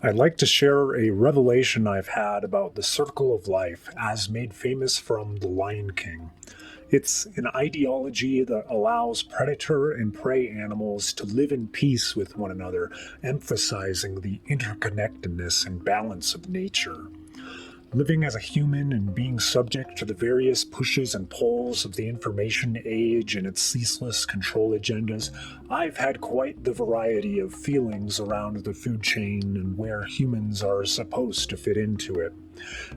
I'd like to share a revelation I've had about the circle of life as made famous from The Lion King. It's an ideology that allows predator and prey animals to live in peace with one another, emphasizing the interconnectedness and balance of nature. Living as a human and being subject to the various pushes and pulls of the information age and its ceaseless control agendas, I've had quite the variety of feelings around the food chain and where humans are supposed to fit into it.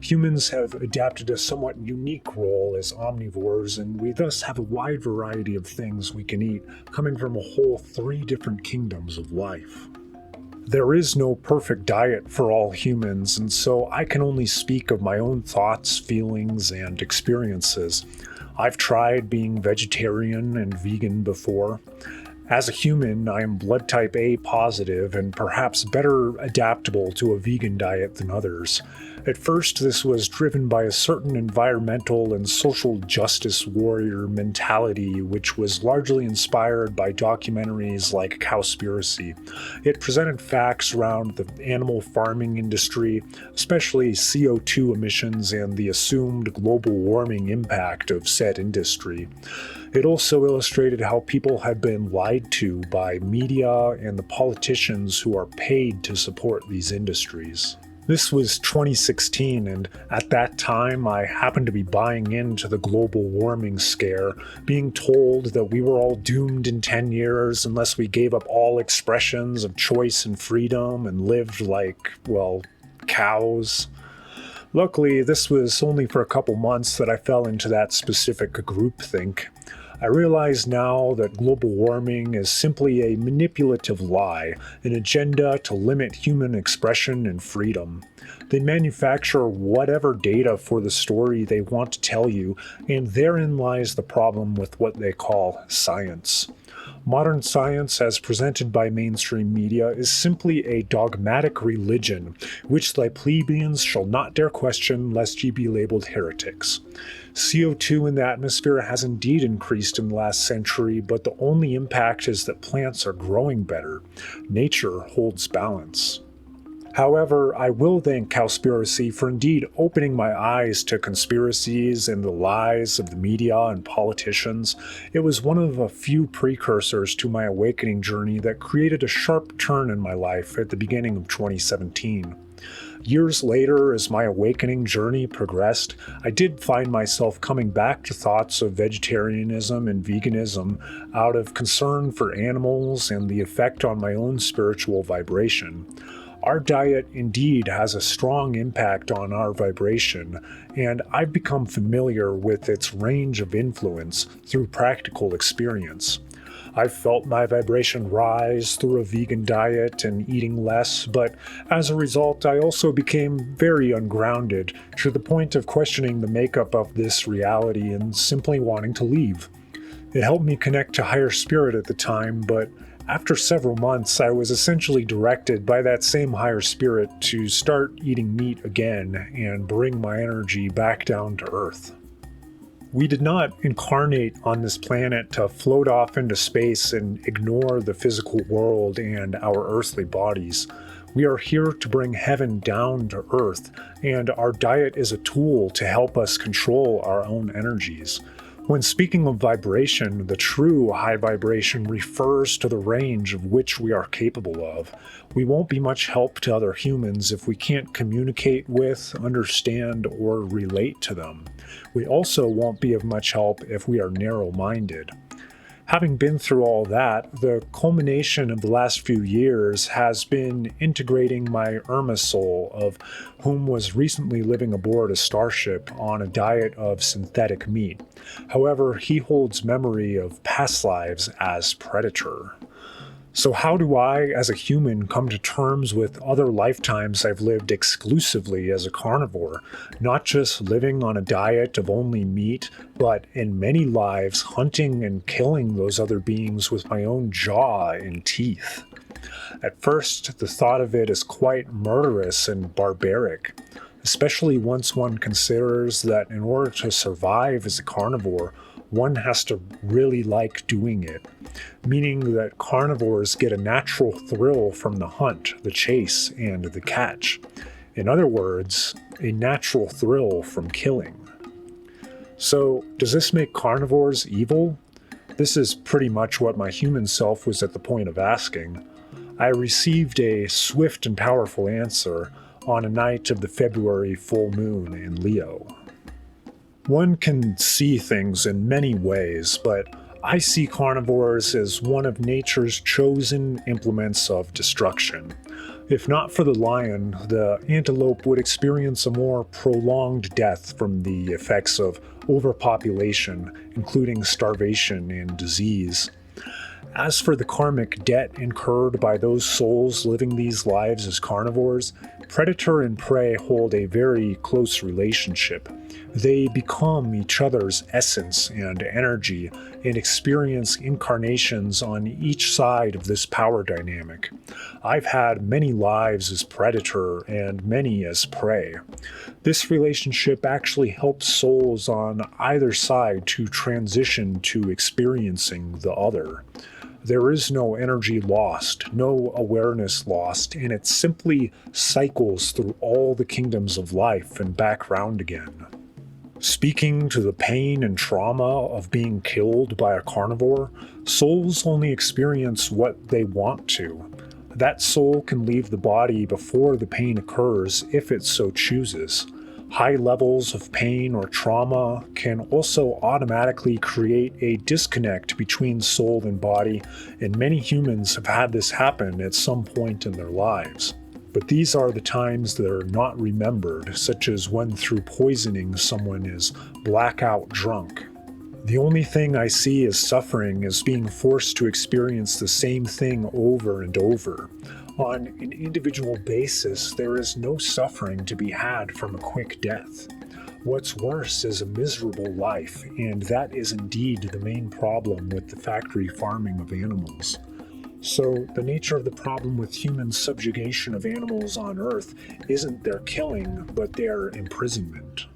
Humans have adapted a somewhat unique role as omnivores, and we thus have a wide variety of things we can eat, coming from a whole three different kingdoms of life. There is no perfect diet for all humans, and so I can only speak of my own thoughts, feelings, and experiences. I've tried being vegetarian and vegan before. As a human, I am blood type A positive and perhaps better adaptable to a vegan diet than others. At first, this was driven by a certain environmental and social justice warrior mentality, which was largely inspired by documentaries like Cowspiracy. It presented facts around the animal farming industry, especially CO2 emissions and the assumed global warming impact of said industry. It also illustrated how people had been lied to by media and the politicians who are paid to support these industries. This was 2016, and at that time I happened to be buying into the global warming scare, being told that we were all doomed in 10 years unless we gave up all expressions of choice and freedom and lived like, well, cows. Luckily, this was only for a couple months that I fell into that specific groupthink. I realize now that global warming is simply a manipulative lie, an agenda to limit human expression and freedom. They manufacture whatever data for the story they want to tell you, and therein lies the problem with what they call science. Modern science, as presented by mainstream media, is simply a dogmatic religion, which thy plebeians shall not dare question lest ye be labeled heretics. CO2 in the atmosphere has indeed increased in the last century, but the only impact is that plants are growing better. Nature holds balance. However, I will thank Cowspiracy for indeed opening my eyes to conspiracies and the lies of the media and politicians. It was one of a few precursors to my awakening journey that created a sharp turn in my life at the beginning of 2017. Years later, as my awakening journey progressed, I did find myself coming back to thoughts of vegetarianism and veganism out of concern for animals and the effect on my own spiritual vibration. Our diet indeed has a strong impact on our vibration, and I've become familiar with its range of influence through practical experience. I've felt my vibration rise through a vegan diet and eating less, but as a result, I also became very ungrounded to the point of questioning the makeup of this reality and simply wanting to leave. It helped me connect to higher spirit at the time, but after several months, I was essentially directed by that same higher spirit to start eating meat again and bring my energy back down to earth. We did not incarnate on this planet to float off into space and ignore the physical world and our earthly bodies. We are here to bring heaven down to earth, and our diet is a tool to help us control our own energies. When speaking of vibration, the true high vibration refers to the range of which we are capable of. We won't be much help to other humans if we can't communicate with, understand, or relate to them. We also won't be of much help if we are narrow-minded. Having been through all that, the culmination of the last few years has been integrating my Irma soul, of whom was recently living aboard a starship on a diet of synthetic meat. However, he holds memory of past lives as Predator. So how do I, as a human, come to terms with other lifetimes I've lived exclusively as a carnivore, not just living on a diet of only meat, but in many lives hunting and killing those other beings with my own jaw and teeth? At first, the thought of it is quite murderous and barbaric, especially once one considers that in order to survive as a carnivore, one has to really like doing it, meaning that carnivores get a natural thrill from the hunt, the chase, and the catch. In other words, a natural thrill from killing. So, does this make carnivores evil? This is pretty much what my human self was at the point of asking. I received a swift and powerful answer on a night of the February full moon in Leo. One can see things in many ways, but I see carnivores as one of nature's chosen implements of destruction. If not for the lion, the antelope would experience a more prolonged death from the effects of overpopulation, including starvation and disease. As for the karmic debt incurred by those souls living these lives as carnivores, predator and prey hold a very close relationship. They become each other's essence and energy and experience incarnations on each side of this power dynamic. I've had many lives as predator and many as prey. This relationship actually helps souls on either side to transition to experiencing the other. There is no energy lost, no awareness lost, and it simply cycles through all the kingdoms of life and back round again. Speaking to the pain and trauma of being killed by a carnivore, souls only experience what they want to. That soul can leave the body before the pain occurs if it so chooses. High levels of pain or trauma can also automatically create a disconnect between soul and body, and many humans have had this happen at some point in their lives. But these are the times that are not remembered, such as when through poisoning someone is blackout drunk. The only thing I see as suffering is being forced to experience the same thing over and over. On an individual basis, there is no suffering to be had from a quick death. What's worse is a miserable life, and that is indeed the main problem with the factory farming of animals. So, the nature of the problem with human subjugation of animals on Earth isn't their killing, but their imprisonment.